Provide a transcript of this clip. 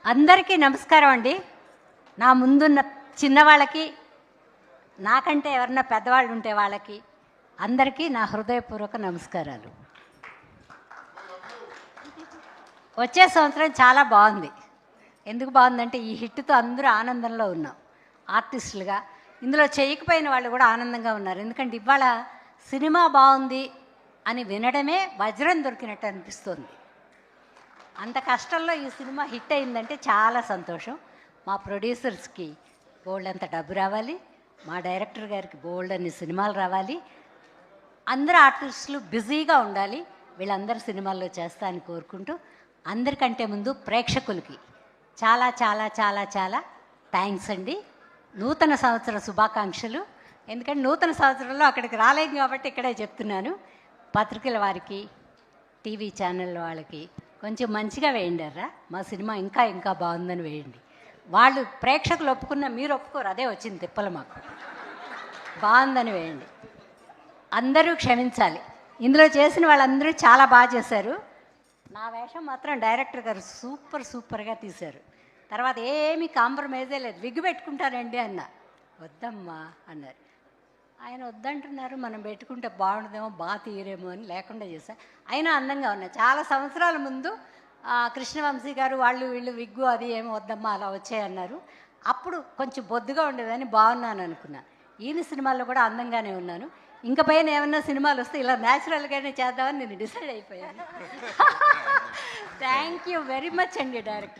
అందరికీ నమస్కారం అండి. నా ముందున్న చిన్నవాళ్ళకి, నాకంటే ఎవరన్నా పెద్దవాళ్ళు ఉంటే వాళ్ళకి అందరికీ నా హృదయపూర్వక నమస్కారాలు. వచ్చే సంవత్సరం చాలా బాగుంది. ఎందుకు బాగుందంటే ఈ హిట్తో అందరూ ఆనందంలో ఉన్నాం. ఆర్టిస్టులుగా ఇందులో చేయకపోయిన వాళ్ళు కూడా ఆనందంగా ఉన్నారు. ఎందుకంటే ఇవాళ సినిమా బాగుంది అని వినడమే వజ్రం దొరికినట్టు అనిపిస్తుంది. అంత కష్టంలో ఈ సినిమా హిట్ అయిందంటే చాలా సంతోషం. మా ప్రొడ్యూసర్స్కి బోల్డ్ అంత డబ్బు రావాలి, మా డైరెక్టర్ గారికి బోల్డ్ అన్ని సినిమాలు రావాలి, అందరు ఆర్టిస్టులు బిజీగా ఉండాలి, వీళ్ళందరూ సినిమాల్లో చేస్తా అని కోరుకుంటూ, అందరికంటే ముందు ప్రేక్షకులకి చాలా చాలా చాలా చాలా థ్యాంక్స్ అండి. నూతన సంవత్సర శుభాకాంక్షలు. ఎందుకంటే నూతన సంవత్సరంలో అక్కడికి రాలేం కాబట్టి ఇక్కడే చెప్తున్నాను. పత్రికల వారికి, టీవీ ఛానల్ వాళ్ళకి కొంచెం మంచిగా వేయండిరా, మా సినిమా ఇంకా ఇంకా బాగుందని వేయండి. వాళ్ళు ప్రేక్షకులు ఒప్పుకున్న మీరు ఒప్పుకోరు, అదే వచ్చింది తిప్పలు మాకు. బాగుందని వేయండి. అందరూ క్షమించాలి. ఇందులో చేసిన వాళ్ళందరూ చాలా బాగా చేశారు. నా వేషం మాత్రం డైరెక్టర్ గారు సూపర్గా తీశారు. తర్వాత ఏమీ కాంప్రమైజే లేదు. విగ్గు పెట్టుకుంటానండి అన్న, వద్దమ్మా అన్నారు. ఆయన వద్దంటున్నారు, మనం పెట్టుకుంటే బాగుండదేమో, బాగా తీయరేమో అని లేకుండా చేశా. అయినా అందంగా ఉన్నాయి. చాలా సంవత్సరాల ముందు కృష్ణవంశీ గారు వాళ్ళు వీళ్ళు విగ్గు అది ఏమో వద్దమ్మా అలా వచ్చాయన్నారు. అప్పుడు కొంచెం బొద్దుగా ఉండేదని బాగున్నాను అనుకున్నాను. ఈయన సినిమాల్లో కూడా అందంగానే ఉన్నాను. ఇంక పైన ఏమన్నా సినిమాలు వస్తే ఇలా న్యాచురల్గానే చేద్దామని నేను డిసైడ్ అయిపోయాను. థ్యాంక్ యూ వెరీ మచ్ అండి డైరెక్టర్.